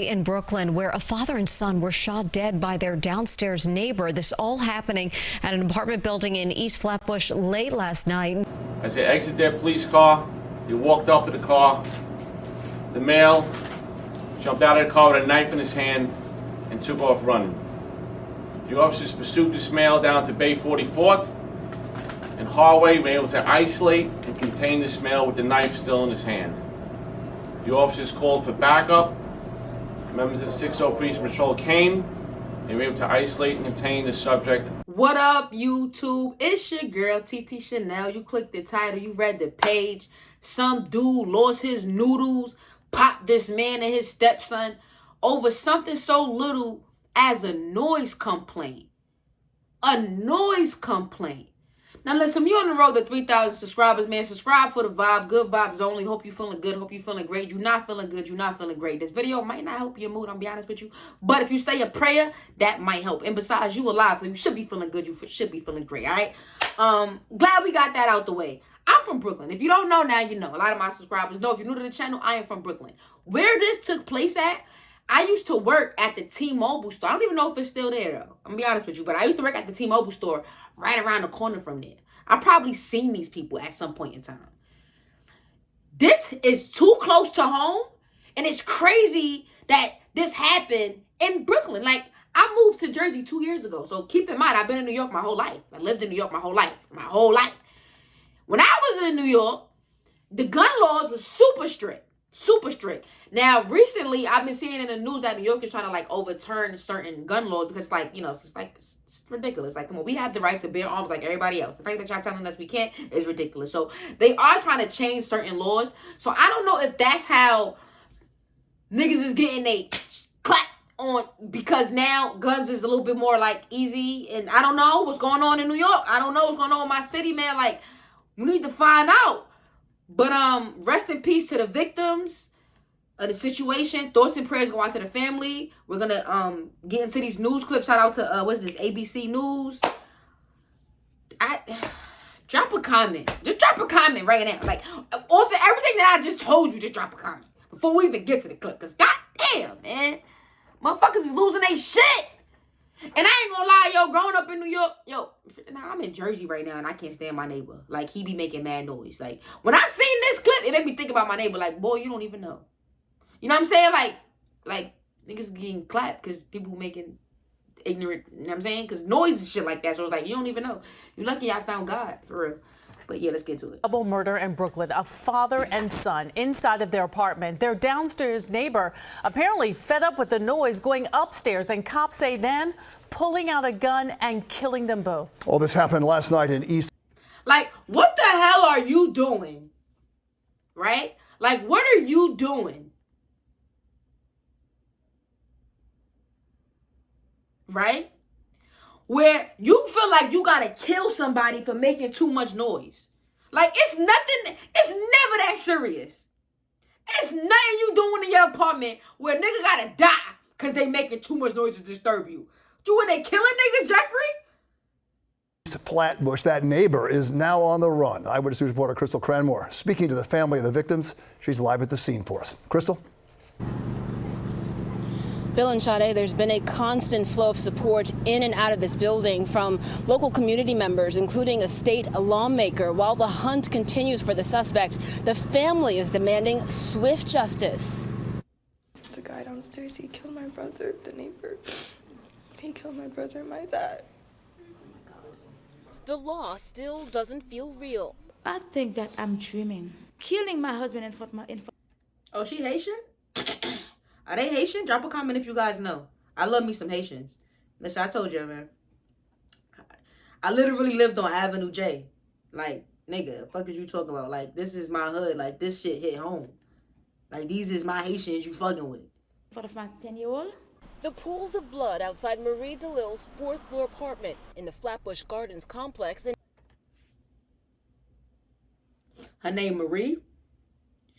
In Brooklyn, where a father and son were shot dead by their downstairs neighbor. This all happening at an apartment building in East Flatbush late last night. As they exited their police car, they walked up to the car. The male jumped out of the car with a knife in his hand and took off running. The officers pursued this male down to Bay 44th and Harway, were able to isolate and contain this male with the knife still in his hand. The officers called for backup. Members of the 60 Police Patrol came. They were able to isolate and contain the subject. What up, YouTube? It's your girl, TT Shanell. You clicked the title, you read the page. Some dude lost his noodles, popped this man and his stepson over something so little as a noise complaint. A noise complaint. Now listen, you on the road to 3,000 subscribers, man. Subscribe for the vibe. Good vibes only. Hope you feeling good. Hope you feeling great. You not feeling good. You not feeling great. This video might not help your mood, I'm be honest with you. But if you say a prayer, that might help. And besides, you alive, so you should be feeling good. You should be feeling great, all right? Glad we got that out the way. I'm from Brooklyn. If you don't know now, you know. A lot of my subscribers know. If you're new to the channel, I am from Brooklyn. Where this took place at, I used to work at the T-Mobile store. I don't even know if it's still there, though. I'm going to be honest with you. But I used to work at the T-Mobile store right around the corner from there. I've probably seen these people at some point in time. This is too close to home. And it's crazy that this happened in Brooklyn. Like, I moved to Jersey 2 years ago. So keep in mind, I've been in New York my whole life. I lived in New York my whole life. My whole life. When I was in New York, the gun laws were super strict. Super strict. Now, recently, I've been seeing in the news that New York is trying to, like, overturn certain gun laws because, like, you know, it's ridiculous. Like, come on, we have the right to bear arms like everybody else. The fact that y'all telling us we can't is ridiculous. So, they are trying to change certain laws. So, I don't know if that's how niggas is getting they clap on because now guns is a little bit more, like, easy. And I don't know what's going on in New York. I don't know what's going on in my city, man. Like, we need to find out. But rest in peace to the victims of the situation. Thoughts and prayers go out to the family. We're gonna get into these news clips. Shout out to what is this, ABC News. Drop a comment. Just drop a comment right now. Like, after everything that I just told you, just drop a comment before we even get to the clip. Cause goddamn, man, motherfuckers is losing their shit. And I ain't gonna lie, yo, growing up in New York, yo, now I'm in Jersey right now and I can't stand my neighbor. Like, he be making mad noise. Like, when I seen this clip, it made me think about my neighbor. Like, boy, you don't even know. You know what I'm saying? Like niggas getting clapped because people making ignorant, you know what I'm saying? Because noise and shit like that. So it's like, you don't even know. You lucky I found God, for real. But yeah, let's get to it. Double murder in Brooklyn. A father and son inside of their apartment. Their downstairs neighbor apparently fed up with the noise going upstairs, and cops say then pulling out a gun and killing them both. All this happened last night in East. Like, what the hell are you doing? Right? Like, what are you doing? Right? Where you feel like you gotta kill somebody for making too much noise. Like, it's nothing, it's never that serious. It's nothing you doing in your apartment where a nigga gotta die because they making too much noise to disturb you. You in there killing niggas, Jeffrey? Flatbush, that neighbor is now on the run. Eyewitness News reporter Crystal Cranmore speaking to the family of the victims. She's live at the scene for us. Crystal? Bill and Sade, there's been a constant flow of support in and out of this building from local community members, including a state lawmaker. While the hunt continues for the suspect, the family is demanding swift justice. The guy downstairs, he killed my brother, the neighbor. He killed my brother and my dad. The law still doesn't feel real. I think that I'm dreaming. Killing my husband in front of my... Oh, she Haitian? Are they Haitian? Drop a comment if you guys know. I love me some Haitians. Listen, I told you, man. I literally lived on Avenue J. Like, nigga, the fuck is you talking about? Like, this is my hood. Like, this shit hit home. Like, these is my Haitians you fucking with. In front of my 10-year-old? The pools of blood outside Marie DeLille's fourth-floor apartment in the Flatbush Gardens complex. Her name Marie?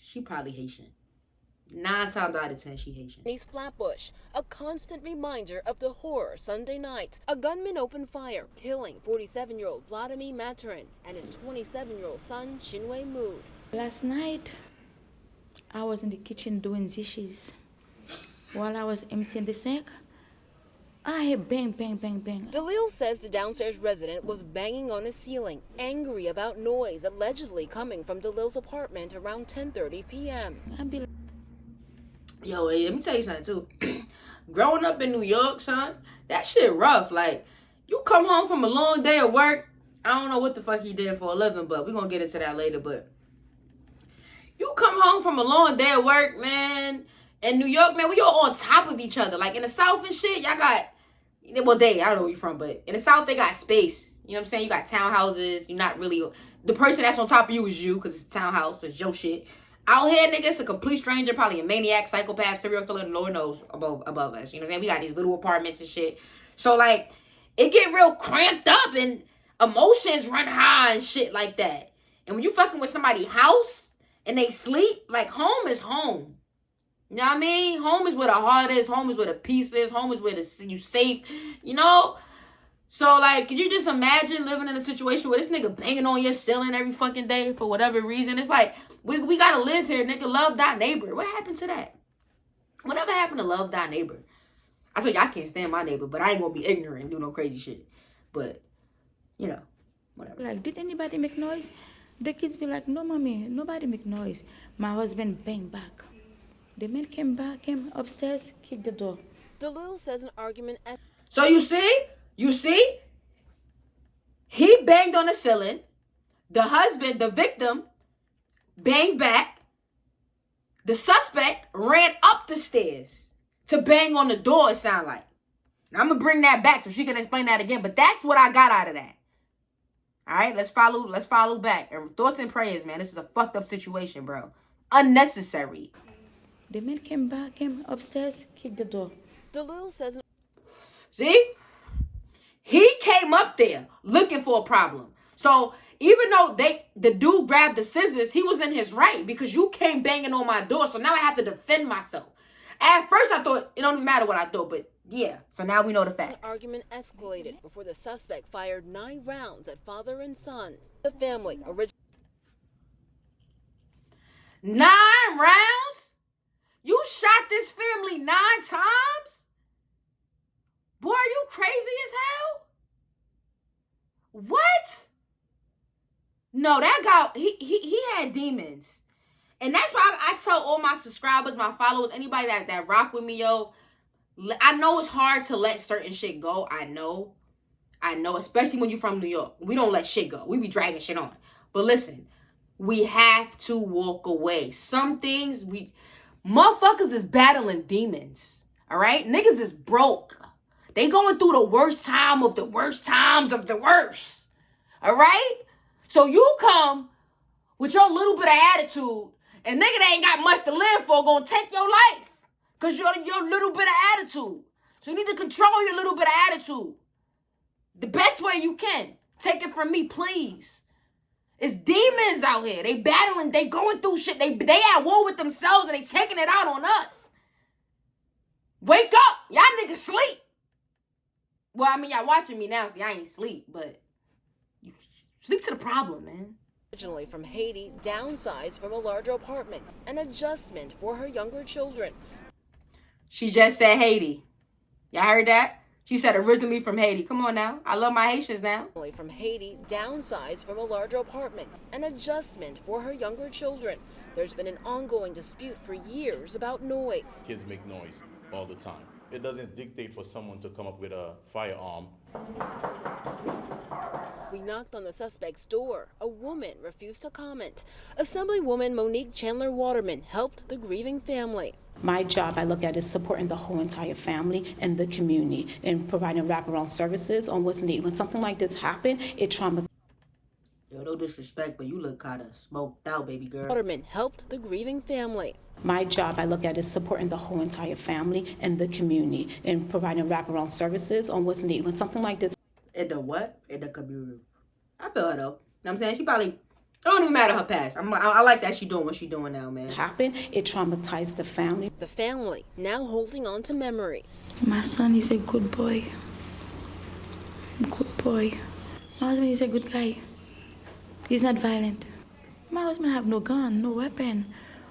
She probably Haitian. 9 times out of 10, she Haitian. East Flatbush, a constant reminder of the horror Sunday night. A gunman opened fire, killing 47-year-old Vladimir Maturin and his 27-year-old son, Shinwei Mood. Last night, I was in the kitchen doing dishes. while I was emptying the sink, I hear bang, bang, bang, bang. Dalil says the downstairs resident was banging on the ceiling, angry about noise allegedly coming from Dalil's apartment around 10:30 p.m. I'd be like, Yo, hey, let me tell you something too. Growing up in New York, son, that shit rough. Like, you come home from a long day of work. I don't know what the fuck he did for a living, but we're gonna get into that later. But you come home from a long day of work, man. In New York, man, we all on top of each other. Like in the South and shit, y'all got, well, I don't know where you from, but in the South, they got space. You know what I'm saying? You got townhouses. You're not really, the person that's on top of you is you, because it's a townhouse, it's your shit. Out here, nigga, it's a complete stranger, probably a maniac, psychopath, serial killer, and Lord knows above us. You know what I'm saying? We got these little apartments and shit. So, like, it get real cramped up and emotions run high and shit like that. And when you fucking with somebody's house and they sleep, like, home is home. You know what I mean? Home is where the heart is. Home is where the peace is. Home is where you safe. You know? So, like, could you just imagine living in a situation where this nigga banging on your ceiling every fucking day for whatever reason? It's like, we gotta live here, nigga. Love thy neighbor. What happened to that? Whatever happened to love thy neighbor? I told you I can't stand my neighbor, but I ain't gonna be ignorant and do no crazy shit. But, you know, whatever. like, did anybody make noise? The kids be like, no, mommy, nobody make noise. My husband bang back. The man came upstairs, kicked the door. Dalil says an argument at... So you see? He banged on the ceiling. The husband, the victim, banged back. The suspect ran up the stairs to bang on the door, it sounded like. Now, I'm going to bring that back so she can explain that again. But that's what I got out of that. All right, let's follow back. And thoughts and prayers, man. This is a fucked up situation, bro. Unnecessary. The man came upstairs, kicked the door. Dalil says... See? He came up there looking for a problem. So even though the dude grabbed the scissors, he was in his right because you came banging on my door. So now I have to defend myself. At first I thought it don't even matter what I thought, but yeah. So now we know the facts. The argument escalated before the suspect fired 9 rounds at father and son. The family originally... 9 rounds? You shot this family 9 times? Boy, are you crazy as hell? What? No, that guy, he had demons. And that's why I tell all my subscribers, my followers, anybody that rock with me, yo, I know it's hard to let certain shit go. I know, especially when you're from New York. We don't let shit go. We be dragging shit on. But listen, we have to walk away. Some things, motherfuckers is battling demons, all right? Niggas is broke. They going through the worst time of the worst times of the worst, all right? So you come with your little bit of attitude, and nigga that ain't got much to live for gonna take your life because your little bit of attitude. So you need to control your little bit of attitude the best way you can. Take it from me, please. It's demons out here. They battling, they going through shit. They at war with themselves and they taking it out on us. Wake up. Y'all niggas sleep. Well, I mean, y'all watching me now, so y'all ain't sleep, but you sleep to the problem, man. Originally from Haiti, downsized from a larger apartment, an adjustment for her younger children. She just said Haiti. Y'all heard that? She said originally from Haiti. Come on now. I love my Haitians now. From Haiti, downsized from a larger apartment, an adjustment for her younger children. There's been an ongoing dispute for years about noise. Kids make noise all the time. It doesn't dictate for someone to come up with a firearm. We knocked on the suspect's door. A woman refused to comment. Assemblywoman Monique Chandler-Waterman helped the grieving family. My job, I look at, is supporting the whole entire family and the community and providing wraparound services on what's needed. When something like this happens, it traumatizes. Yo, no disrespect, but you look kind of smoked out, baby girl. Waterman helped the grieving family. My job, I look at, is supporting the whole entire family and the community and providing wraparound services on what's needed. When something like this... In the what? In the community. I feel her, though. You know what I'm saying? She probably... It don't even matter her past. I like that she doing what she doing now, man. It traumatized the family. The family now holding on to memories. My son is a good boy. Good boy. My husband is a good guy. He's not violent. My husband have no gun, no weapon.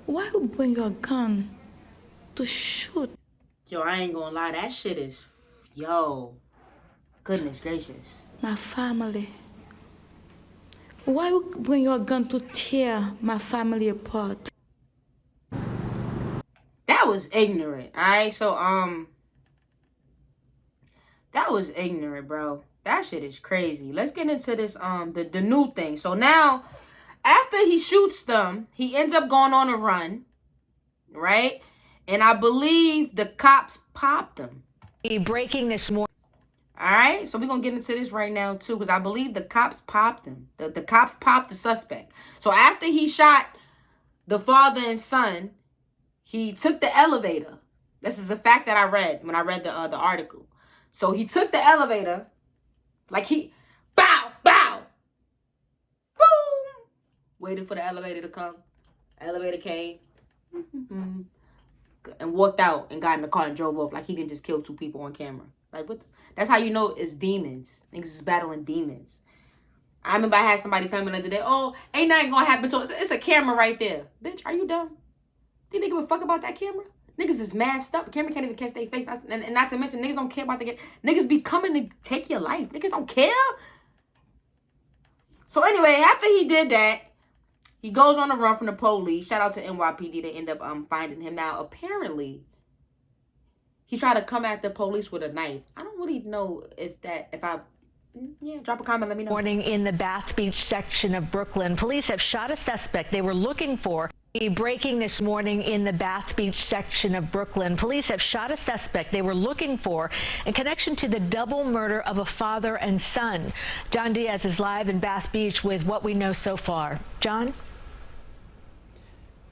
Why would you bring your gun to shoot? Yo, I ain't gonna lie. That shit is... Yo. Goodness gracious. My family. Why you bring your gun to tear my family apart? That was ignorant. Alright, so, that was ignorant, bro. That shit is crazy. Let's get into this, the new thing. So now, after he shoots them, he ends up going on a run, right? And I believe the cops popped him. Breaking this morning. All right, so we're going to get into this right now, too, because I believe the cops popped him. The cops popped the suspect. So after he shot the father and son, he took the elevator. This is a fact that I read when I read the article. So he took the elevator, like he, bow, bow, boom, waited for the elevator to come. Elevator came, and walked out and got in the car and drove off like he didn't just kill 2 people on camera. Like, what? That's how you know it's demons. Niggas is battling demons. I remember I had somebody tell me the other day, oh, ain't nothing gonna happen. So it's a camera right there. Bitch, are you dumb? Think they give a fuck about that camera? Niggas is masked up. The camera can't even catch their face. And not to mention, niggas don't care about the game. Niggas be coming to take your life. Niggas don't care. So anyway, after he did that, he goes on a run from the police. Shout out to NYPD. They end up finding him. Now, apparently, he tried to come at the police with a knife. I don't really know drop a comment, let me know. Morning in the Bath Beach section of Brooklyn. Police have shot a suspect they were looking for. Breaking this morning in the Bath Beach section of Brooklyn. Police have shot a suspect they were looking for in connection to the double murder of a father and son. John Diaz is live in Bath Beach with what we know so far. John?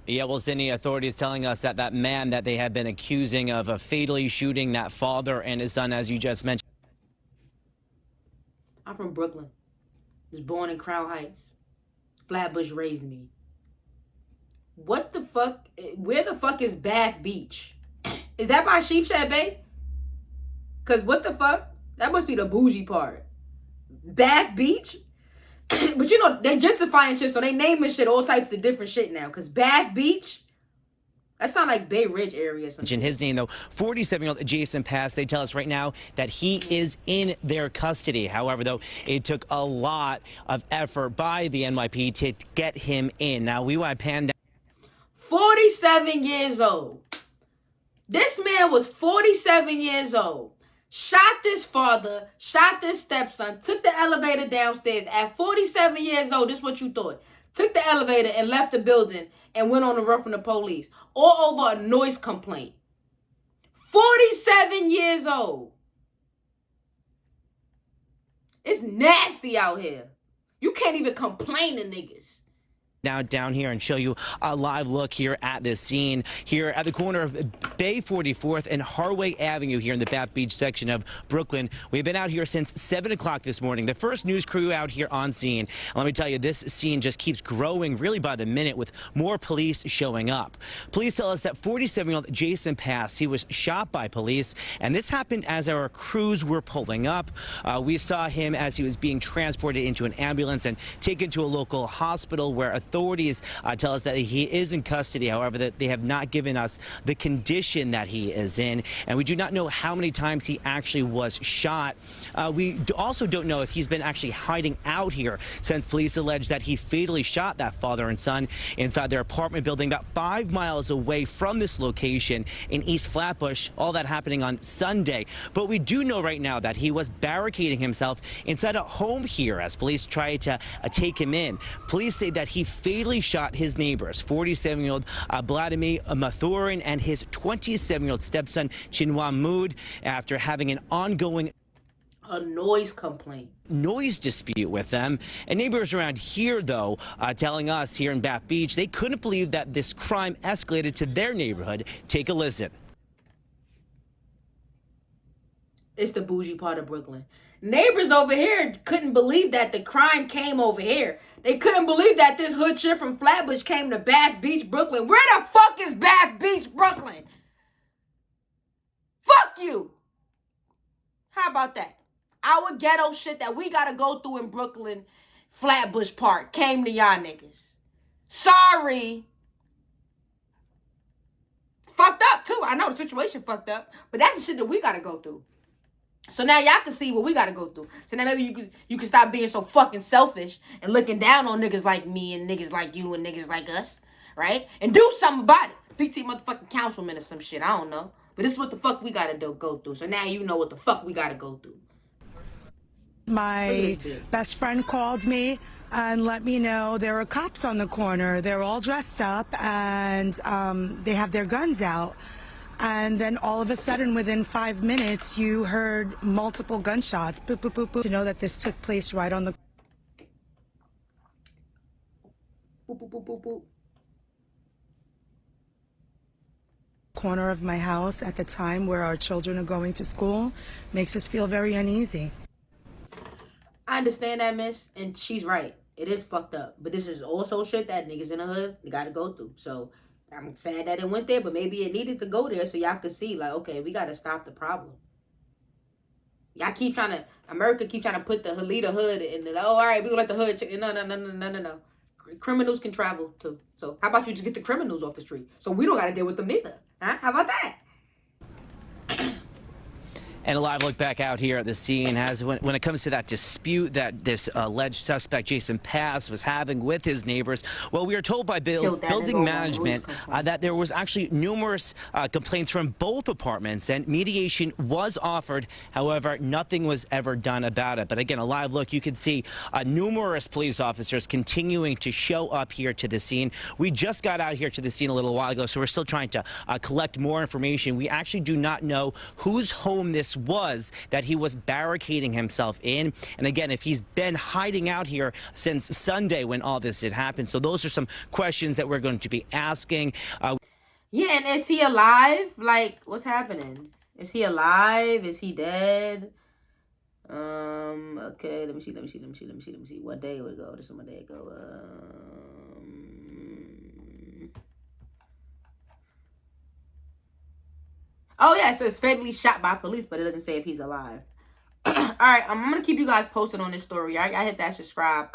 Yeah, well, Sydney, authorities telling us that that man that they have been accusing of fatally shooting that father and his son, as you just mentioned. I'm from Brooklyn. Was born in Crown Heights. Flatbush raised me. What the fuck? Where the fuck is Bath Beach? Is that by Sheepshead Bay? Because what the fuck? That must be the bougie part. Bath Beach? But you know, they gentrifying shit, so they naming shit all types of different shit now. Because Bath Beach? That sound like Bay Ridge area or something. In his name, though, 47-year-old Jason Pass, they tell us right now that he is in their custody. However, though, it took a lot of effort by the NYPD to get him in. Now, we want to pan down. 47 years old. This man was 47 years old. Shot this father, shot this stepson, took the elevator downstairs. At 47 years old, this is what you thought. Took the elevator and left the building and went on the run from the police. All over a noise complaint. 47 years old. It's nasty out here. You can't even complain to niggas. Now down here and show you a live look here at this scene here at the corner of Bay 44th and Harway Avenue here in the Bath Beach section of Brooklyn. We've been out here since 7 o'clock this morning. The first news crew out here on scene. And let me tell you, this scene just keeps growing really by the minute with more police showing up. Police tell us that 47-year-old Jason Pass, he was shot by police, and this happened as our crews were pulling up. We saw him as he was being transported into an ambulance and taken to a local hospital where authorities tell us that he is in custody. However, that they have not given us the condition that he is in, and we do not know how many times he actually was shot. We also don't know if he's been actually hiding out here, since police allege that he fatally shot that father and son inside their apartment building about 5 miles away from this location in East Flatbush, all that happening on Sunday. But we do know right now that he was barricading himself inside a home here as police tried to take him in. Police say that he fatally shot his neighbors, 47-year-old Vladimir Mathurin and his 27-year-old stepson, Chinua Mood, after having an ongoing noise complaint. Noise dispute with them. And neighbors around here, though, telling us here in Bath Beach, they couldn't believe that this crime escalated to their neighborhood. Take a listen. It's the bougie part of Brooklyn. Neighbors over here couldn't believe that the crime came over here. They couldn't believe that this hood shit from Flatbush came to Bath Beach, Brooklyn. Where the fuck is Bath Beach, Brooklyn? Fuck you. How about that? Our ghetto shit that we gotta go through in Brooklyn, Flatbush Park, came to y'all niggas. Sorry. fucked up too. I know the situation fucked up, but that's the shit that we gotta go through. So now y'all can see what we gotta go through. So now maybe you can stop being so fucking selfish and looking down on niggas like me and niggas like you and niggas like us, right? And do something about it. PT motherfucking councilman or some shit. I don't know. But this is what the fuck we gotta go through. So now you know what the fuck we gotta go through. My best friend called me and let me know there are cops on the corner. They're all dressed up and they have their guns out. And then all of a sudden, within 5 minutes, you heard multiple gunshots. Boop, boop, boop, boop. To know that this took place right on the Boop, boop, boop, boop, boop. corner of my house at the time where our children are going to school makes us feel very uneasy. I understand that, miss, and she's right. It is fucked up. But this is also shit that niggas in the hood, they gotta go through. So I'm sad that it went there, but maybe it needed to go there so y'all could see, like, okay, we gotta stop the problem. Y'all keep trying to, America keep trying to put the leader hood in the, oh, all right, we gonna let the hood, no. Criminals can travel too. So how about you just get the criminals off the street? So we don't gotta deal with them neither. Huh? How about that? And a live look back out here at the scene has when it comes to that dispute that this alleged suspect Jason Pass was having with his neighbors. Well, we are told by building management that there was actually numerous complaints from both apartments and mediation was offered. However, nothing was ever done about it. But again, a live look, you can see numerous police officers continuing to show up here to the scene. We just got out here to the scene a little while ago, so we're still trying to collect more information. We actually do not know whose home this was that he was barricading himself in. And again, if he's been hiding out here since Sunday when all this had happened. So those are some questions that we're going to be asking. Yeah, and is he alive? Like, what's happening? Is he alive? Is he dead? Okay, let me see. What day would it go? This is one day ago. Oh, yeah, it says fatally shot by police, but it doesn't say if he's alive. All right, I'm going to keep you guys posted on this story. All right, y'all hit that subscribe.